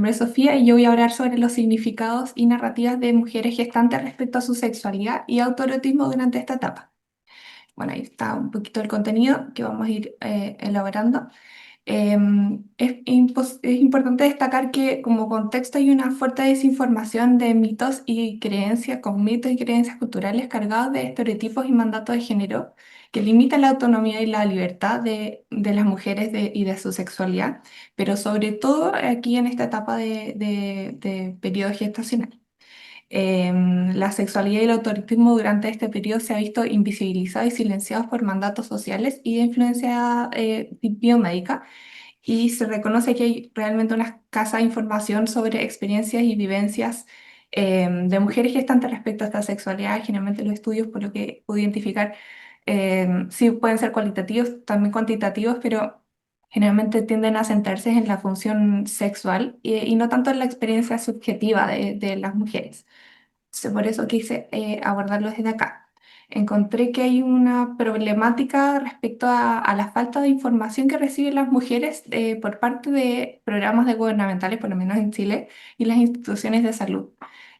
nombre es Sofía y yo voy a hablar sobre los significados y narrativas de mujeres gestantes respecto a su sexualidad y autoerotismo durante esta etapa. Bueno, ahí está un poquito el contenido que vamos a ir elaborando. Es importante destacar que como contexto hay una fuerte desinformación de mitos y creencias, con mitos y creencias culturales cargados de estereotipos y mandatos de género que limitan la autonomía y la libertad de las mujeres y de su sexualidad, pero sobre todo aquí en esta etapa de periodo gestacional. La sexualidad y el autoritarismo durante este periodo se ha visto invisibilizados y silenciados por mandatos sociales y de influencia biomédica, y se reconoce que hay realmente una escasa información sobre experiencias y vivencias de mujeres gestantes respecto a esta sexualidad. Generalmente los estudios, por lo que puedo identificar, sí pueden ser cualitativos, también cuantitativos, pero generalmente tienden a centrarse en la función sexual y no tanto en la experiencia subjetiva de las mujeres. Por eso quise abordarlo desde acá. Encontré que hay una problemática respecto a la falta de información que reciben las mujeres por parte de programas de gubernamentales, por lo menos en Chile, y las instituciones de salud.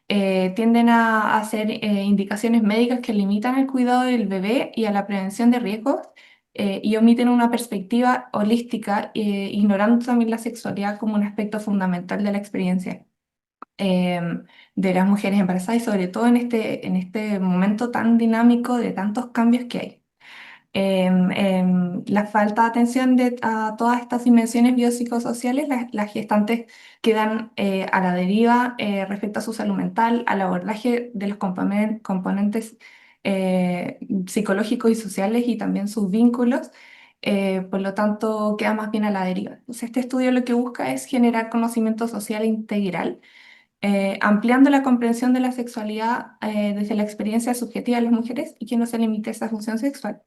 Tienden a hacer indicaciones médicas que limitan el cuidado del bebé y a la prevención de riesgos, y omiten una perspectiva holística, ignorando también la sexualidad como un aspecto fundamental de la experiencia de las mujeres embarazadas, y sobre todo en este momento tan dinámico de tantos cambios que hay. La falta de atención a todas estas dimensiones biopsicosociales, las gestantes quedan a la deriva respecto a su salud mental, al abordaje de los componentes psicológicos y sociales y también sus vínculos. Por lo tanto, queda más bien a la deriva. Entonces, este estudio lo que busca es generar conocimiento social integral, ampliando la comprensión de la sexualidad desde la experiencia subjetiva de las mujeres y que no se limite a esa función sexual.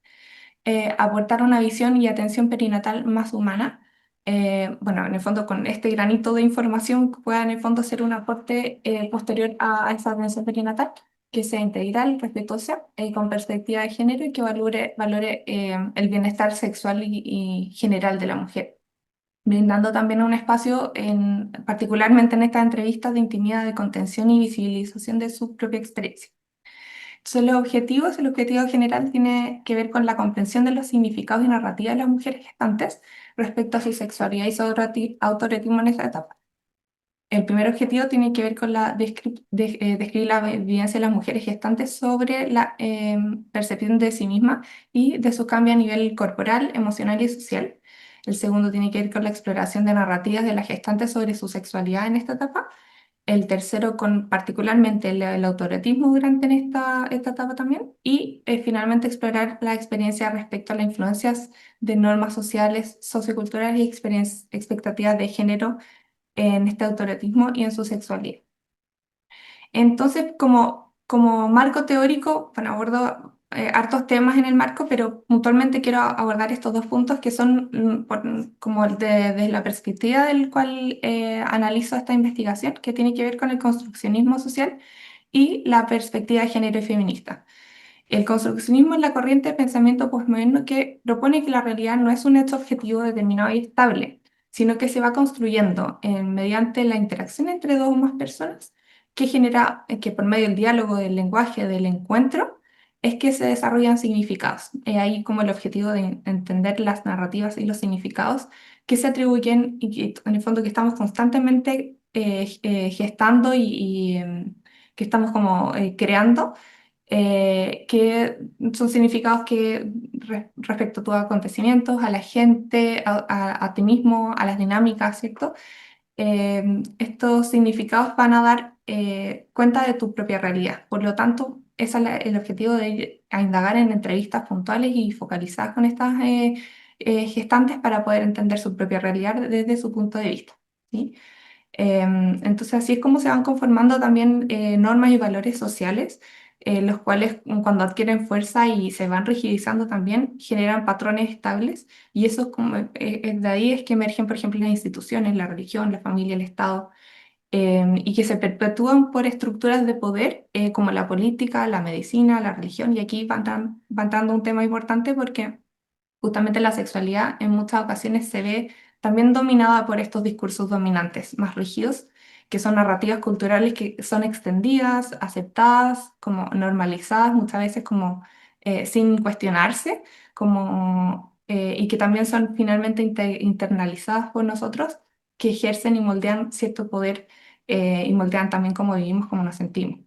Aportar una visión y atención perinatal más humana. Bueno, en el fondo con este granito de información que pueda en el fondo ser un aporte posterior a esa atención perinatal, que sea integral, respetuosa, con perspectiva de género y que valore el bienestar sexual y general de la mujer, brindando también un espacio, particularmente en estas entrevistas, de intimidad, de contención y visibilización de su propia experiencia. Entonces, el objetivo general tiene que ver con la comprensión de los significados y narrativas de las mujeres gestantes respecto a su sexualidad y su autoerotismo en esta etapa. El primer objetivo tiene que ver con describir la vivencia de las mujeres gestantes sobre la percepción de sí misma y de su cambio a nivel corporal, emocional y social. El segundo tiene que ver con la exploración de narrativas de las gestantes sobre su sexualidad en esta etapa. El tercero con particularmente el autoerotismo durante esta etapa también. Y finalmente explorar la experiencia respecto a las influencias de normas sociales, socioculturales y expectativas de género en este autoerotismo y en su sexualidad. Entonces, como marco teórico, bueno, abordo hartos temas en el marco, pero puntualmente quiero abordar estos dos puntos que son como desde la perspectiva del cual analizo esta investigación, que tiene que ver con el construccionismo social y la perspectiva de género y feminista. El construccionismo es la corriente de pensamiento postmoderno que propone que la realidad no es un hecho objetivo determinado y estable, sino que se va construyendo mediante la interacción entre dos o más personas, que genera que por medio del diálogo, del lenguaje, del encuentro, es que se desarrollan significados. Ahí como el objetivo de entender las narrativas y los significados que se atribuyen y que en el fondo que estamos constantemente gestando que estamos como creando, que son significados que respecto a tus acontecimientos, a la gente, a ti mismo, a las dinámicas, ¿cierto? Estos significados van a dar cuenta de tu propia realidad. Por lo tanto, ese es el objetivo de ir a indagar en entrevistas puntuales y focalizadas con estas gestantes para poder entender su propia realidad desde su punto de vista, ¿sí? Entonces, así es como se van conformando también normas y valores sociales, los cuales cuando adquieren fuerza y se van rigidizando también, generan patrones estables, y eso es como, de ahí es que emergen, por ejemplo, las instituciones, la religión, la familia, el Estado, y que se perpetúan por estructuras de poder como la política, la medicina, la religión, y aquí va entrando un tema importante porque justamente la sexualidad en muchas ocasiones se ve también dominada por estos discursos dominantes más rígidos, que son narrativas culturales que son extendidas, aceptadas, como normalizadas, muchas veces como sin cuestionarse, y que también son finalmente internalizadas por nosotros, que ejercen y moldean cierto poder y moldean también cómo vivimos, cómo nos sentimos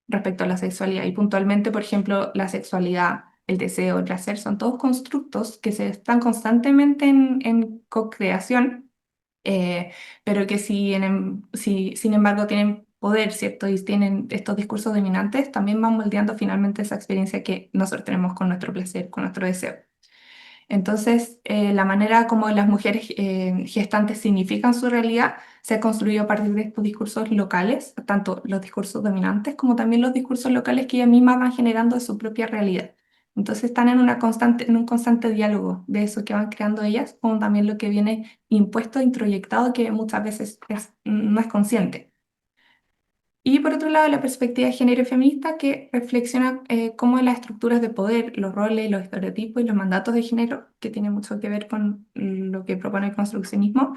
respecto a la sexualidad. Y puntualmente, por ejemplo, la sexualidad, el deseo, el placer, son todos constructos que se están constantemente en co-creación, eh, pero que sin embargo tienen poder, ¿cierto? Y tienen estos discursos dominantes, también van moldeando finalmente esa experiencia que nosotros tenemos con nuestro placer, con nuestro deseo. Entonces, la manera como las mujeres gestantes significan su realidad se ha construido a partir de estos discursos locales, tanto los discursos dominantes como también los discursos locales que ellas mismas van generando de su propia realidad. Entonces, están en un constante diálogo de eso que van creando ellas, como también lo que viene impuesto, introyectado, que muchas veces no es consciente. Y por otro lado, la perspectiva de género feminista que reflexiona cómo las estructuras de poder, los roles, los estereotipos y los mandatos de género, que tiene mucho que ver con lo que propone el construccionismo,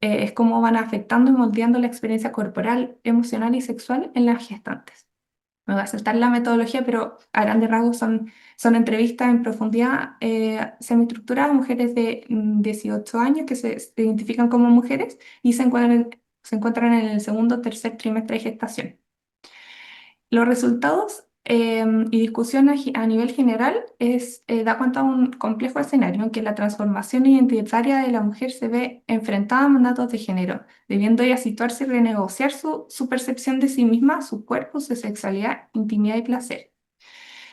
es cómo van afectando y moldeando la experiencia corporal, emocional y sexual en las gestantes. Me voy a saltar la metodología, pero a grandes rasgos son entrevistas en profundidad semiestructuradas a mujeres de 18 años que se identifican como mujeres y se encuentran en el segundo o tercer trimestre de gestación. Los resultados y discusión a nivel general da cuenta de un complejo escenario en que la transformación identitaria de la mujer se ve enfrentada a mandatos de género, debiendo ella situarse y renegociar su percepción de sí misma, su cuerpo, su sexualidad, intimidad y placer.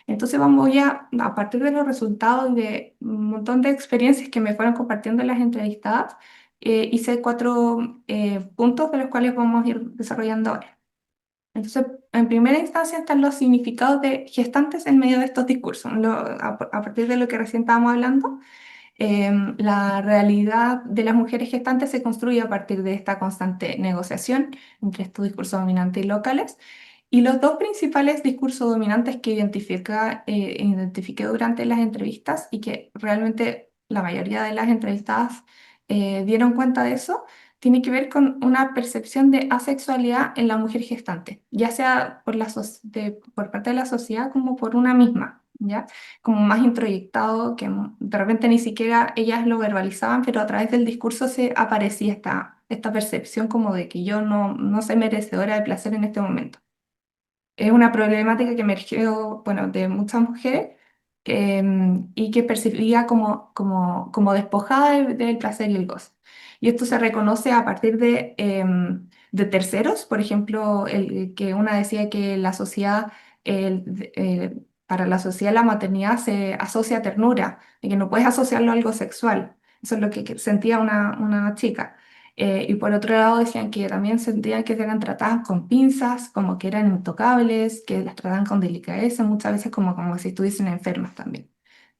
Entonces vamos ya, a partir de los resultados y de un montón de experiencias que me fueron compartiendo las entrevistadas, hice 4 puntos de los cuales vamos a ir desarrollando ahora. Entonces, en primera instancia están los significados de gestantes en medio de estos discursos. A partir de lo que recién estábamos hablando, la realidad de las mujeres gestantes se construye a partir de esta constante negociación entre estos discursos dominantes y locales. Y los dos principales discursos dominantes que identifiqué durante las entrevistas y que realmente la mayoría de las entrevistadas dieron cuenta de eso, tiene que ver con una percepción de asexualidad en la mujer gestante, ya sea por parte de la sociedad como por una misma, ¿ya? Como más introyectado, que de repente ni siquiera ellas lo verbalizaban, pero a través del discurso se aparecía esta percepción como de que yo no soy merecedora de placer en este momento. Es una problemática que emergió, bueno, de muchas mujeres y que percibía como despojada del placer y el goce. Y esto se reconoce a partir de terceros, por ejemplo, que una decía que la sociedad, para la sociedad la maternidad se asocia a ternura, y que no puedes asociarlo a algo sexual. Eso es lo que sentía una chica. Y por otro lado decían que también sentían que eran tratadas con pinzas, como que eran intocables, que las trataban con delicadeza, muchas veces como si estuviesen enfermas también.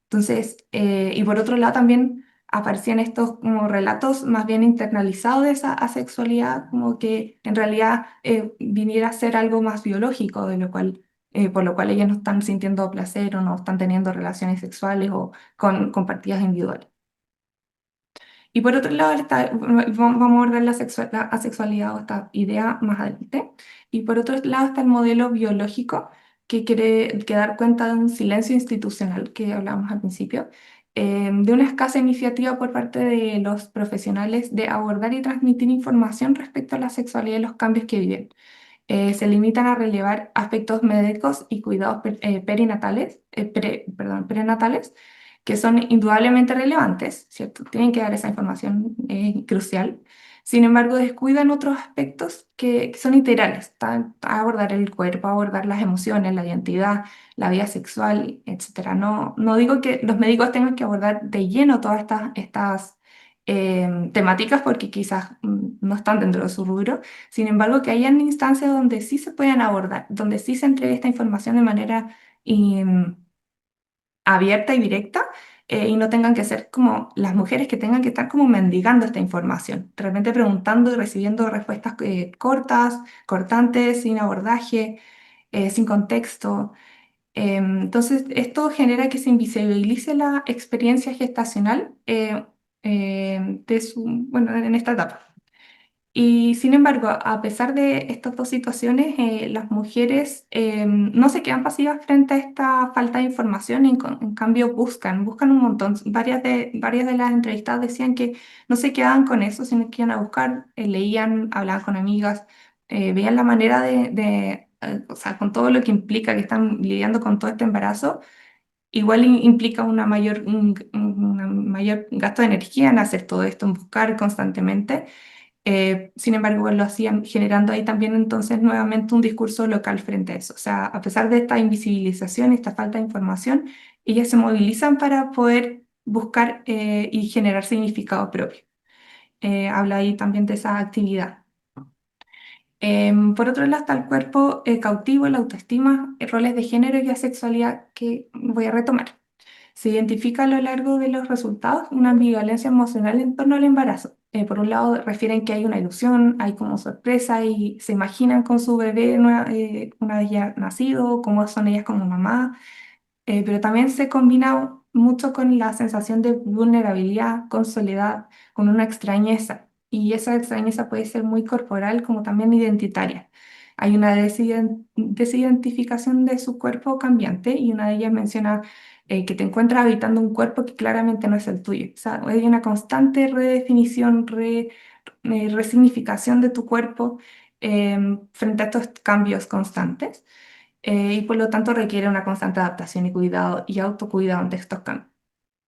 Entonces, y por otro lado también aparecían estos como relatos más bien internalizados de esa asexualidad, como que en realidad viniera a ser algo más biológico, por lo cual ellas no están sintiendo placer o no están teniendo relaciones sexuales o con partidas individuales. Y por otro lado, vamos a abordar la asexualidad o esta idea más adelante. Y por otro lado está el modelo biológico que dar cuenta de un silencio institucional que hablábamos al principio, de una escasa iniciativa por parte de los profesionales de abordar y transmitir información respecto a la sexualidad y los cambios que viven. Se limitan a relevar aspectos médicos y cuidados prenatales, que son indudablemente relevantes, ¿cierto? Tienen que dar esa información crucial. Sin embargo, descuidan otros aspectos que son integrales, a abordar el cuerpo, a abordar las emociones, la identidad, la vida sexual, etcétera. No digo que los médicos tengan que abordar de lleno todas estas temáticas porque quizás no están dentro de su rubro. Sin embargo, que hayan instancias donde sí se puedan abordar, donde sí se entregue esta información de manera em, abierta y directa, y no tengan que ser como las mujeres que tengan que estar como mendigando esta información, de repente preguntando y recibiendo respuestas cortas, cortantes, sin abordaje, sin contexto. Entonces, esto genera que se invisibilice la experiencia gestacional, bueno, en esta etapa. Y sin embargo, a pesar de estas dos situaciones, las mujeres no se quedan pasivas frente a esta falta de información, en cambio buscan un montón. Varias de las entrevistadas decían que no se quedaban con eso, sino que iban a buscar, leían, hablaban con amigas, veían la manera o sea, con todo lo que implica que están lidiando con todo este embarazo, igual implica un mayor gasto de energía en hacer todo esto, en buscar constantemente. Sin embargo, igual lo hacían generando ahí también entonces nuevamente un discurso local frente a eso. O sea, a pesar de esta invisibilización, esta falta de información, ellas se movilizan para poder buscar y generar significado propio. Habla ahí también de esa actividad. Por otro lado está el cuerpo cautivo, la autoestima, roles de género y la sexualidad que voy a retomar. Se identifica a lo largo de los resultados una ambivalencia emocional en torno al embarazo. Por un lado, refieren que hay una ilusión, hay como sorpresa y se imaginan con su bebé una vez ya nacido, cómo son ellas como mamá, pero también se combina mucho con la sensación de vulnerabilidad, con soledad, con una extrañeza. Y esa extrañeza puede ser muy corporal como también identitaria. Hay una desidentificación de su cuerpo cambiante y una de ellas menciona que te encuentras habitando un cuerpo que claramente no es el tuyo. O sea, hay una constante redefinición, resignificación de tu cuerpo frente a estos cambios constantes y por lo tanto requiere una constante adaptación y cuidado y autocuidado ante estos cambios.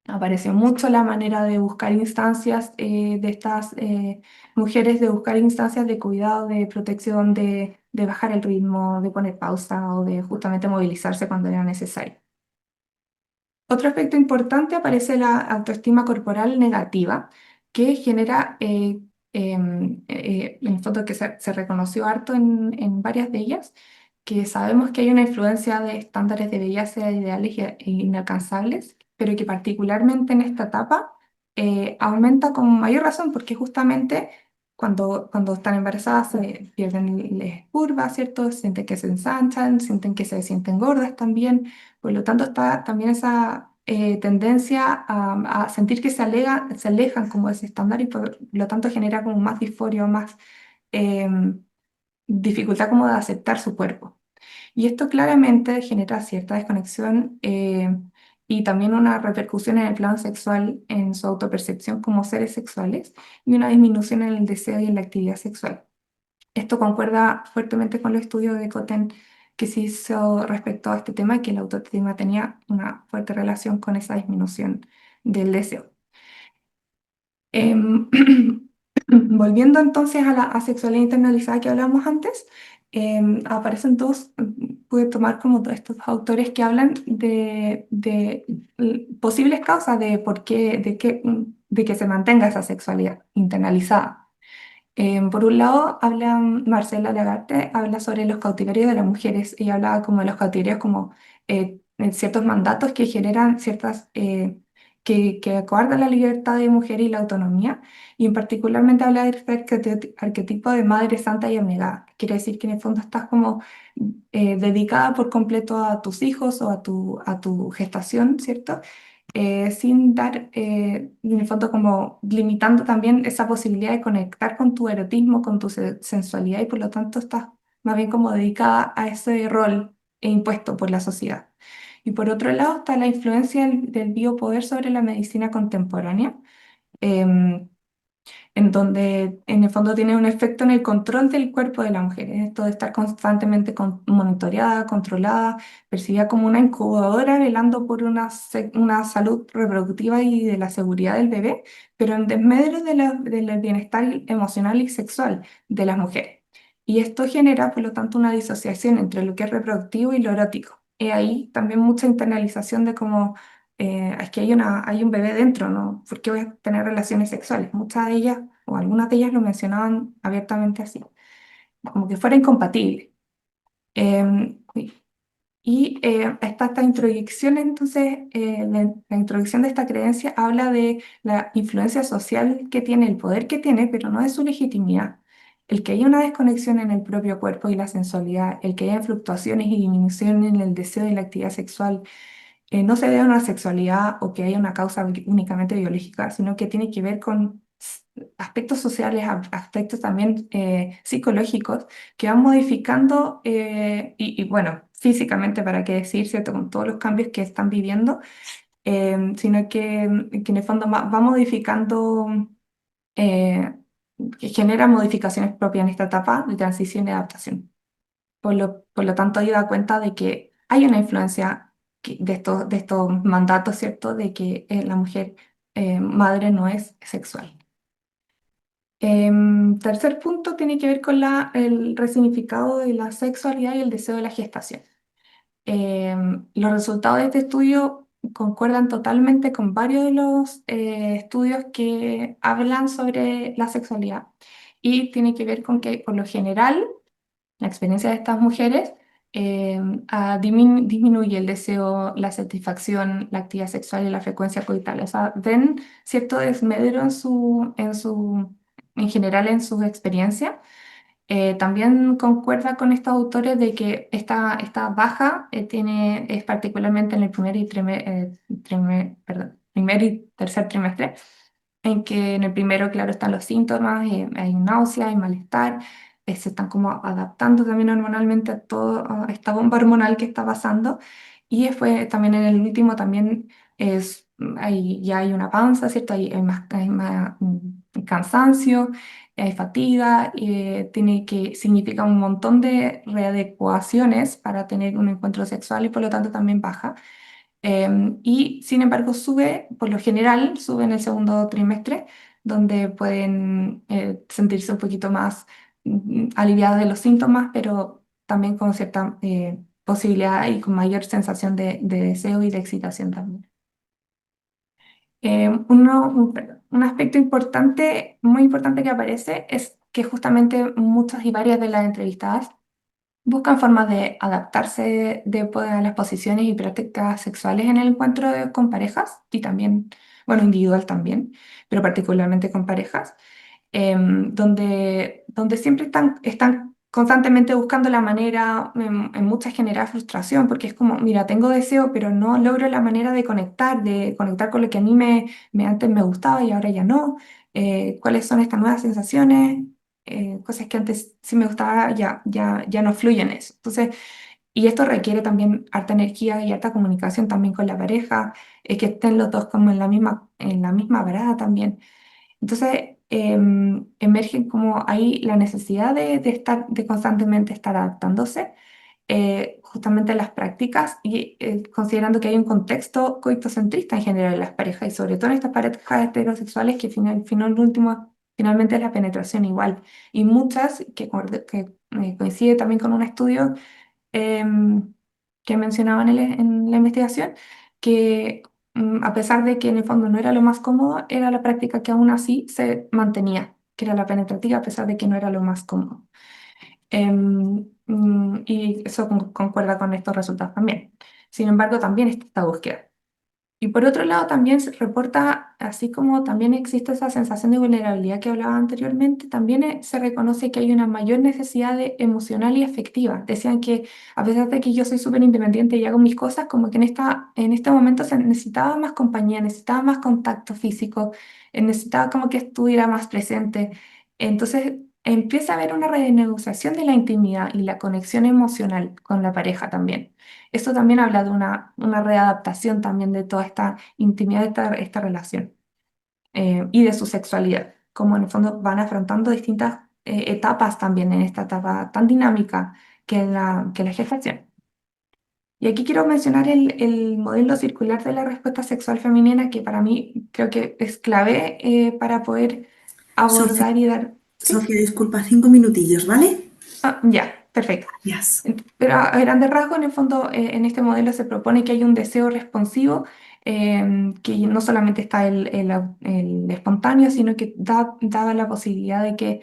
Apareció mucho la manera de buscar instancias de estas mujeres, de buscar instancias de cuidado, de protección, de bajar el ritmo, de poner pausa o de justamente movilizarse cuando era necesario. Otro aspecto importante aparece la autoestima corporal negativa, que genera, en el fondo que se reconoció harto en varias de ellas, que sabemos que hay una influencia de estándares de belleza ideales e inalcanzables, pero que particularmente en esta etapa aumenta con mayor razón, porque justamente cuando están embarazadas se pierden las curvas, ¿cierto? Sienten que se ensanchan, sienten que se sienten gordas también. Por lo tanto, está también esa tendencia a sentir que se alejan como de ese estándar y por lo tanto genera como más disforia, más dificultad como de aceptar su cuerpo. Y esto claramente genera cierta desconexión y también una repercusión en el plano sexual, en su autopercepción como seres sexuales y una disminución en el deseo y en la actividad sexual. Esto concuerda fuertemente con los estudios de Cotten que se hizo respecto a este tema, que la autoestima tenía una fuerte relación con esa disminución del deseo. Em, Volviendo entonces a la asexualidad internalizada que hablábamos antes, aparecen pude tomar como todos estos autores que hablan de posibles causas de por qué, de que se mantenga esa sexualidad internalizada. Por un lado, Marcela Lagarde habla sobre los cautiverios de las mujeres y hablaba como de los cautiverios como en ciertos mandatos que generan que coartan la libertad de mujer y la autonomía, y en particularmente habla de este arquetipo de madre santa y abnegada. Quiere decir que en el fondo estás como dedicada por completo a tus hijos o a tu gestación, ¿cierto? Sin dar, en el fondo, como limitando también esa posibilidad de conectar con tu erotismo, con tu sensualidad y por lo tanto estás más bien como dedicada a ese rol impuesto por la sociedad. Y por otro lado está la influencia del biopoder sobre la medicina contemporánea. em, en donde en el fondo tiene un efecto en el control del cuerpo de la mujer. Esto de estar constantemente monitoreada, controlada, percibida como una incubadora velando por una salud reproductiva y de la seguridad del bebé, pero en desmedro del bienestar emocional y sexual de las mujeres. Y esto genera, por lo tanto, una disociación entre lo que es reproductivo y lo erótico. Y ahí también mucha internalización de cómo es que hay un bebé dentro, ¿no? ¿Por qué voy a tener relaciones sexuales? Muchas de ellas, o algunas de ellas lo mencionaban abiertamente así, como que fuera incompatible. Uy. Y está esta introyección, entonces, la introducción de esta creencia habla de la influencia social que tiene, el poder que tiene, pero no de su legitimidad. El que haya una desconexión en el propio cuerpo y la sensualidad, el que haya fluctuaciones y disminuciones en el deseo y la actividad sexual, no se debe a una sexualidad o que haya una causa únicamente biológica, sino que tiene que ver con aspectos sociales, aspectos también psicológicos que van modificando y bueno, físicamente, para qué decir, ¿cierto? Con todos los cambios que están viviendo, sino que en el fondo va modificando, eh, que genera modificaciones propias en esta etapa de transición y adaptación. Por lo tanto, ahí da cuenta de que hay una influencia de estos mandatos, ¿cierto? De que la mujer madre no es sexual. Tercer punto tiene que ver con el resignificado de la sexualidad y el deseo de la gestación. Los resultados de este estudio concuerdan totalmente con varios de los estudios que hablan sobre la sexualidad y tiene que ver con que, por lo general, la experiencia de estas mujeres disminuye el deseo, la satisfacción, la actividad sexual y la frecuencia coital. O sea, ven cierto desmedro en general en sus experiencias. También concuerda con estos autores de que esta baja es particularmente en el primer y tercer trimestre, en que en el primero, claro, están los síntomas, hay náusea, hay malestar, se están como adaptando también hormonalmente a toda esta bomba hormonal que está pasando. Y después también en el último también ya hay una panza, ¿cierto? Hay más cansancio, hay fatiga, significa un montón de readecuaciones para tener un encuentro sexual y por lo tanto también baja. Y sin embargo por lo general, sube en el segundo trimestre, donde pueden sentirse un poquito más aliviadas de los síntomas, pero también con cierta posibilidad y con mayor sensación de deseo y de excitación también. Un aspecto importante, muy importante que aparece es que justamente muchas y varias de las entrevistadas buscan formas de adaptarse a las posiciones y prácticas sexuales en el encuentro con parejas y también, bueno, individual también, pero particularmente con parejas, donde siempre están constantemente buscando la manera, en muchas genera frustración, porque es como, mira, tengo deseo, pero no logro la manera de conectar con lo que a mí antes me gustaba y ahora ya no. ¿Cuáles son estas nuevas sensaciones? Cosas que antes sí me gustaba, ya no fluyen eso. Entonces, y esto requiere también harta energía y harta comunicación también con la pareja, que estén los dos como en la misma parada también. Entonces, emergen como ahí la necesidad de constantemente estar adaptándose justamente a las prácticas y considerando que hay un contexto coitocentrista en general en las parejas y sobre todo en estas parejas heterosexuales que finalmente es la penetración igual. Y muchas, que coincide también con un estudio em, que mencionaban en la investigación, que a pesar de que en el fondo no era lo más cómodo, era la práctica que aún así se mantenía, que era la penetrativa, a pesar de que no era lo más cómodo. Y eso concuerda con estos resultados también. Sin embargo, también está esta búsqueda. Y por otro lado, también se reporta, así como también existe esa sensación de vulnerabilidad que hablaba anteriormente, también se reconoce que hay una mayor necesidad emocional y afectiva. Decían que a pesar de que yo soy súper independiente y hago mis cosas, como que en este momento se necesitaba más compañía, necesitaba más contacto físico, necesitaba como que estuviera más presente. Entonces empieza a haber una renegociación de la intimidad y la conexión emocional con la pareja también. Esto también habla de una readaptación también de toda esta intimidad de esta relación y de su sexualidad, como en el fondo van afrontando distintas etapas también en esta etapa tan dinámica que la gestación. Y aquí quiero mencionar el modelo circular de la respuesta sexual femenina, que para mí creo que es clave para poder Sofía, abordar y dar... ¿Sí? Sofía, disculpa, 5 minutillos, ¿vale? Ah, ya, perfecto. Gracias. Pero a grandes rasgos, en el fondo, en este modelo se propone que hay un deseo responsivo, que no solamente está el espontáneo, sino que da la posibilidad de que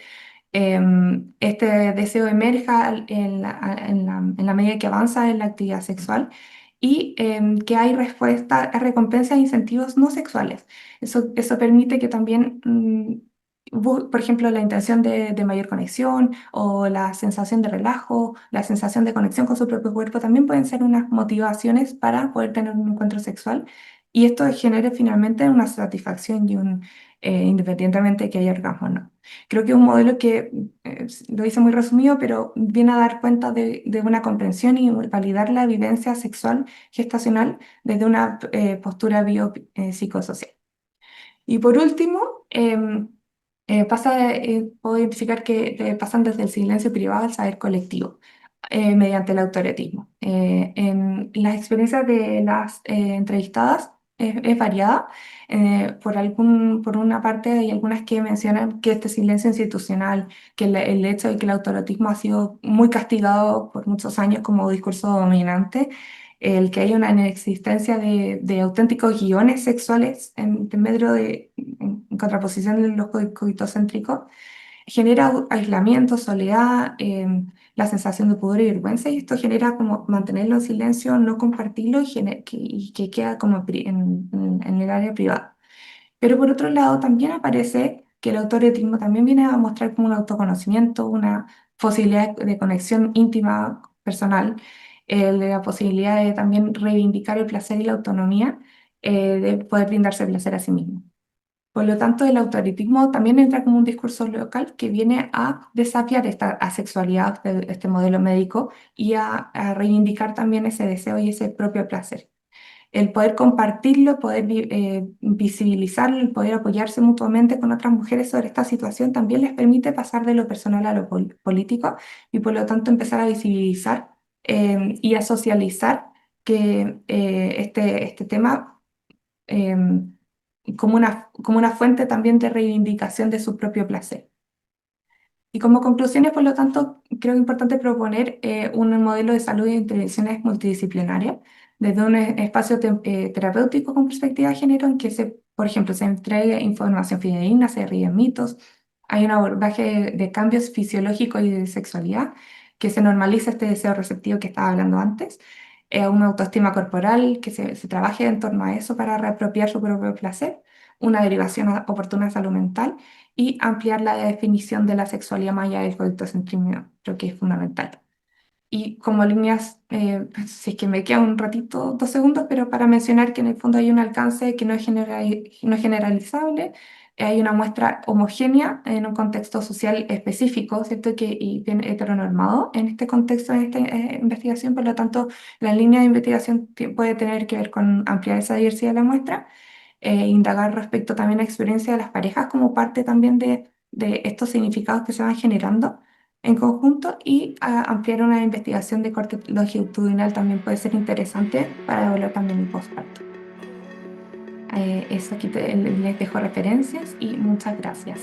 este deseo emerja en la medida que avanza en la actividad sexual y que hay recompensa e incentivos no sexuales. Eso permite que también por ejemplo, la intención de mayor conexión o la sensación de relajo, la sensación de conexión con su propio cuerpo también pueden ser unas motivaciones para poder tener un encuentro sexual y esto genere finalmente una satisfacción independientemente de que haya orgasmo o no. Creo que es un modelo que lo hice muy resumido, pero viene a dar cuenta de una comprensión y validar la vivencia sexual gestacional desde una postura biopsicosocial. Y por último, puedo identificar que pasan desde el silencio privado al saber colectivo, mediante el autoerotismo. En las experiencias de las entrevistadas es variada. Por una parte, hay algunas que mencionan que este silencio institucional, que el hecho de que el autoerotismo ha sido muy castigado por muchos años como discurso dominante, el que haya una inexistencia de auténticos guiones sexuales en medio en contraposición de los coitocéntricos, genera aislamiento, soledad, la sensación de pudor y vergüenza, y esto genera como mantenerlo en silencio, no compartirlo y que queda como en el área privada. Pero por otro lado, también aparece que el autoerotismo también viene a mostrar como un autoconocimiento, una posibilidad de conexión íntima, personal, la posibilidad de también reivindicar el placer y la autonomía, de poder brindarse el placer a sí mismo. Por lo tanto, el autoerotismo también entra como un discurso local que viene a desafiar esta asexualidad de este modelo médico y a reivindicar también ese deseo y ese propio placer. El poder compartirlo, poder visibilizarlo, el poder apoyarse mutuamente con otras mujeres sobre esta situación también les permite pasar de lo personal a lo político y por lo tanto empezar a visibilizar y a socializar que este tema eh, como una fuente también de reivindicación de su propio placer. Y como conclusiones, por lo tanto, creo importante proponer un modelo de salud e intervenciones multidisciplinarias desde un espacio terapéutico con perspectiva de género en que por ejemplo, se entregue información fidedigna, se ríen mitos, hay un abordaje de cambios fisiológicos y de sexualidad, que se normalice este deseo receptivo que estaba hablando antes, una autoestima corporal, que se trabaje en torno a eso para reapropiar su propio placer, una derivación oportuna de salud mental y ampliar la definición de la sexualidad más allá del coitocentrismo, creo que es fundamental. Y como líneas, si es que me queda un ratito, 2 segundos, pero para mencionar que en el fondo hay un alcance que no es generalizable, hay una muestra homogénea en un contexto social específico, ¿cierto? Y bien heteronormado en este contexto, en esta investigación, por lo tanto, la línea de investigación puede tener que ver con ampliar esa diversidad de la muestra, indagar respecto también a experiencia de las parejas como parte también de estos significados que se van generando en conjunto y ampliar una investigación de corte longitudinal también puede ser interesante para evaluar también el postparto. Eso aquí les dejo referencias y muchas gracias.